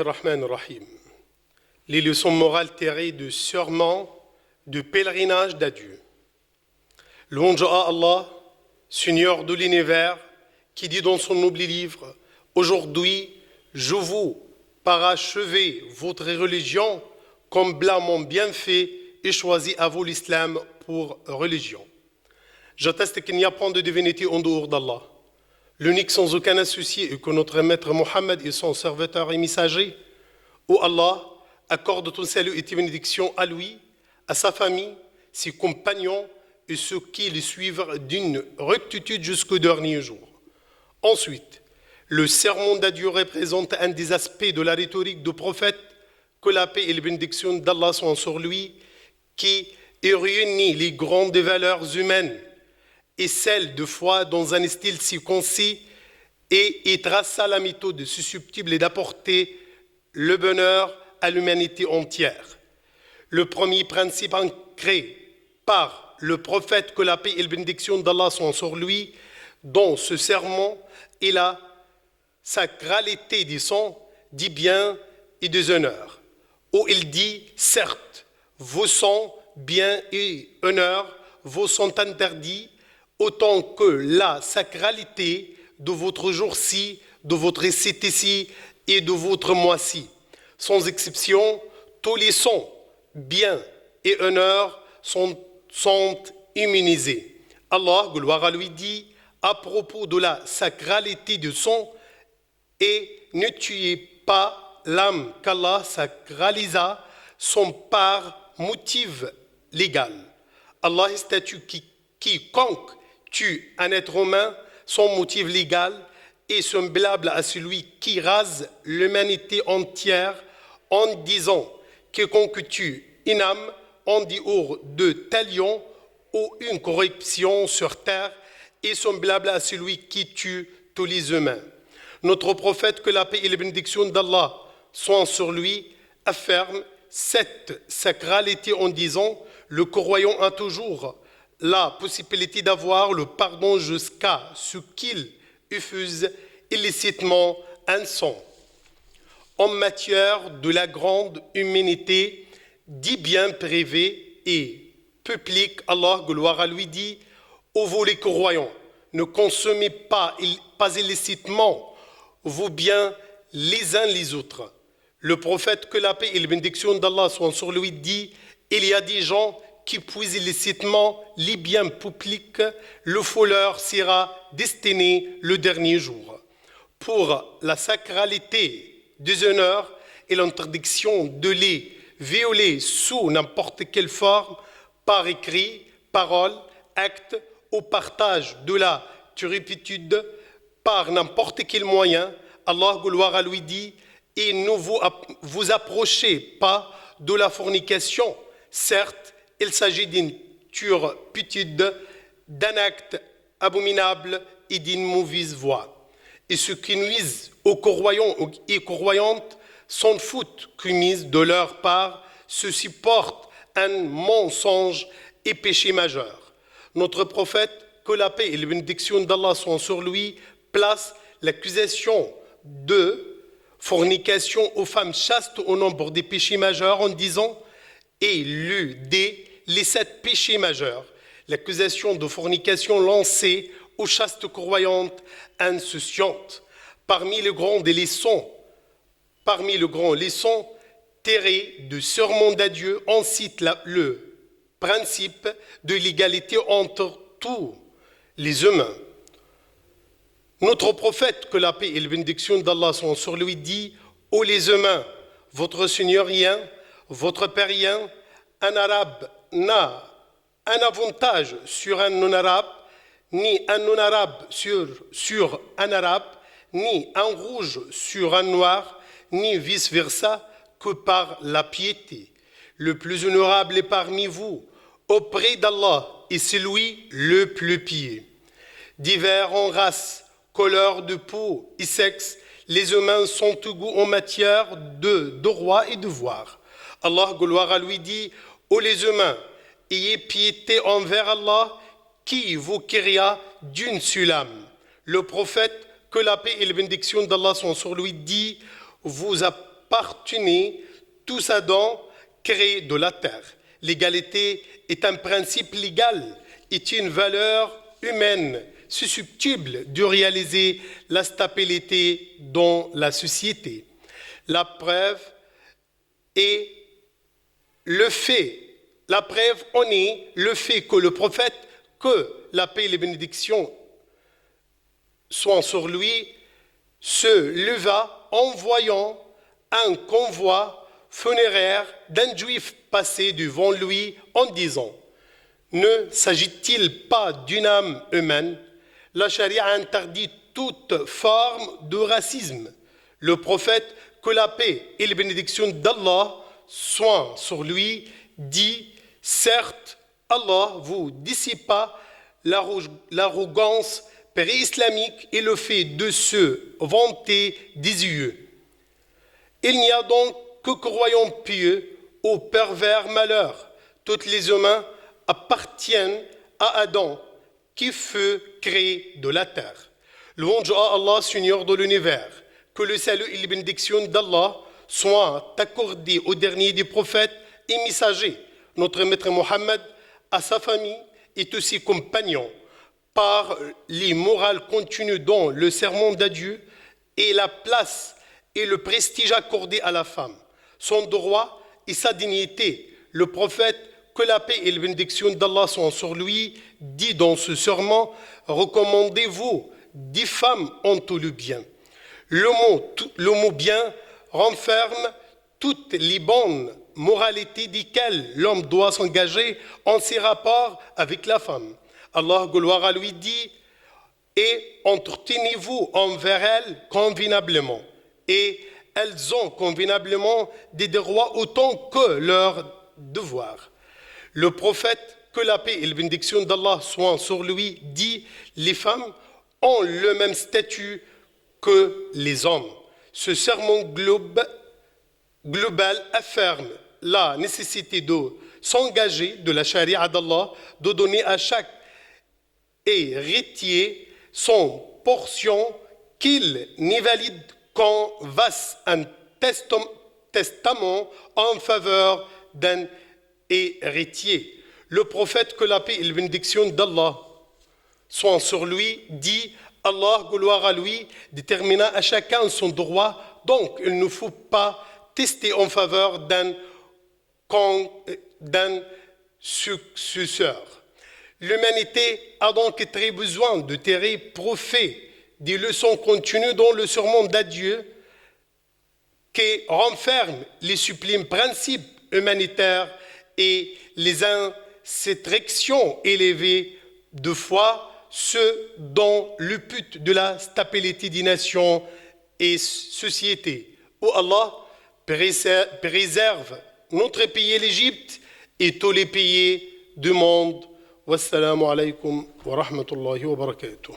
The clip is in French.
ar-Rahman ar-Rahim. Les leçons morales tirées du serment de pèlerinage d'adieu. Louange à Allah, Seigneur de l'univers, qui dit dans son noble livre: aujourd'hui, je vous parachever votre religion, comblant mon bienfait et choisi à vous l'islam pour religion. J'atteste qu'il n'y a point de divinité en dehors d'Allah, l'unique sans aucun associé, et que notre maître Mohammed est son serviteur et messager. Ô Allah, accorde ton salut et tes bénédictions à lui, à sa famille, ses compagnons et ceux qui le suivent d'une rectitude jusqu'au dernier jour. Ensuite, le sermon d'adieu représente un des aspects de la rhétorique du prophète, que la paix et les bénédictions d'Allah sont sur lui, qui réunit les grandes valeurs humaines et celles de foi dans un style si concis et traça la méthode susceptible d'apporter le bonheur à l'humanité entière. Le premier principe ancré par le prophète, que la paix et les bénédictions d'Allah sont sur lui, dans ce sermon est la sacralité des sons, des biens et des honneurs. Où il dit: certes, vos sons, biens et honneurs vous sont interdits, autant que la sacralité de votre jour-ci, de votre cité-ci et de votre mois-ci. Sans exception, tous les sons, biens et honneurs sont immunisés. Allah, gloire à lui, dit à propos de la sacralité du son: et ne tuez pas l'âme qu'Allah sacralisa son par motif légal. Allah statue quiconque tue un être humain sans motif légal est semblable à celui qui rase l'humanité entière en disant: quiconque tue une âme en dehors de talion ou une corruption sur terre est semblable à celui qui tue tous les humains. Notre prophète, que la paix et les bénédictions d'Allah soient sur lui, affirme cette sacralité en disant: le croyant a toujours la possibilité d'avoir le pardon jusqu'à ce qu'il use illicitement un son. En matière de la grande humanité, dit bien privés et publics, Allah, gloire à lui, dit: ô vous les croyants, ne consommez pas illicitement vos biens les uns les autres. Le prophète, que la paix et les bénédictions d'Allah soient sur lui, dit: il y a des gens qui puisent illicitement les biens publics, le faux leur sera destiné le dernier jour. Pour la sacralité des honneurs et l'interdiction de les violer sous n'importe quelle forme, par écrit, parole, acte, au partage de la turpitude, par n'importe quel moyen, Allah, gloire à lui, dit: et ne vous approchez pas de la fornication. Certes, il s'agit d'une turpitude, d'un acte abominable et d'une mauvaise voie. Et ceux qui nuisent aux croyants et croyantes s'en foutent commis de leur part, ceux-ci portent un mensonge et péché majeur. Notre prophète, que la paix et les bénédictions d'Allah soient sur lui, place l'accusation de fornication aux femmes chastes au nombre des péchés majeurs en disant: et les 7 péchés majeurs. L'accusation de fornication lancée aux chastes croyantes insouciantes. Parmi les grands leçons tirées du sermon d'adieu, on cite le principe de l'égalité entre tous les humains. Notre prophète, que la paix et les bénédictions d'Allah sont sur lui, dit: ô les humains, votre Seigneur rien, votre Père rien, un arabe n'a un avantage sur un non-arabe, ni un non-arabe sur un arabe, ni un rouge sur un noir, ni vice-versa, que par la piété. Le plus honorable est parmi vous auprès d'Allah, et c'est lui le plus pieux. Divers en race, couleur de peau et sexe, les humains sont égaux en matière de droits et devoirs. Allah, gloire à lui, dit: ô les humains, ayez piété envers Allah, qui vous créa d'une seule âme. Le prophète, que la paix et les bénédictions d'Allah sont sur lui, dit: vous appartenaient tous à Adam, créé de la terre. L'égalité est un principe légal, est une valeur humaine susceptible de réaliser la stabilité dans la société. La preuve en est le fait que le prophète, que la paix et les bénédictions soient sur lui, se leva en voyant un convoi funéraire d'un juif passer devant lui en disant: ne s'agit-il pas d'une âme humaine? La charia interdit toute forme de racisme. Le prophète, que la paix et les bénédictions d'Allah soient sur lui, dit: certes, Allah vous dissipe pas l'arrogance pré-islamique et le fait de se vanter des yeux. Il n'y a donc que croyants pieux au pervers malheur. Tous les humains appartiennent à Adam, qui fut créé de la terre. Louange à Allah, Seigneur de l'univers. Que le salut et les bénédictions d'Allah soient accordés au dernier des prophètes et messagers, notre maître Mohammed, à sa famille et tous ses compagnons, par les morales contenues dans le sermon d'adieu et la place et le prestige accordé à la femme, son droit et sa dignité. Le prophète, que la paix et les bénédictions d'Allah soient sur lui, dit dans ce serment: recommandez-vous des femmes en tout le bien. Le mot bien renferme toutes les bonnes moralités desquelles l'homme doit s'engager en ses rapports avec la femme. Allah, gloire à lui, dit: et entretenez-vous envers elles convenablement, et elles ont convenablement des droits autant que leurs devoirs. Le prophète, que la paix et la bénédiction d'Allah soient sur lui, dit: les femmes ont le même statut que les hommes. Ce sermon global affirme la nécessité de s'engager de la charia d'Allah, de donner à chaque héritier son portion, qu'il n'invalide qu'en fasse un testament en faveur d'un héritier. Le prophète, que la paix et la bénédiction d'Allah soient sur lui, dit: Allah, gloire à lui, détermina à chacun son droit, donc il ne faut pas tester en faveur d'un successeur. L'humanité a donc très besoin de tirer profit des leçons contenues dans le sermon d'adieu, qui renferme les sublimes principes humanitaires et les instructions élevées de foi, ce dont le but de la stabilité des nations et sociétés. Oh Allah, préserve notre pays, l'Égypte, et tous les pays du monde. Wassalamu alaikum wa rahmatullahi wa barakatuh.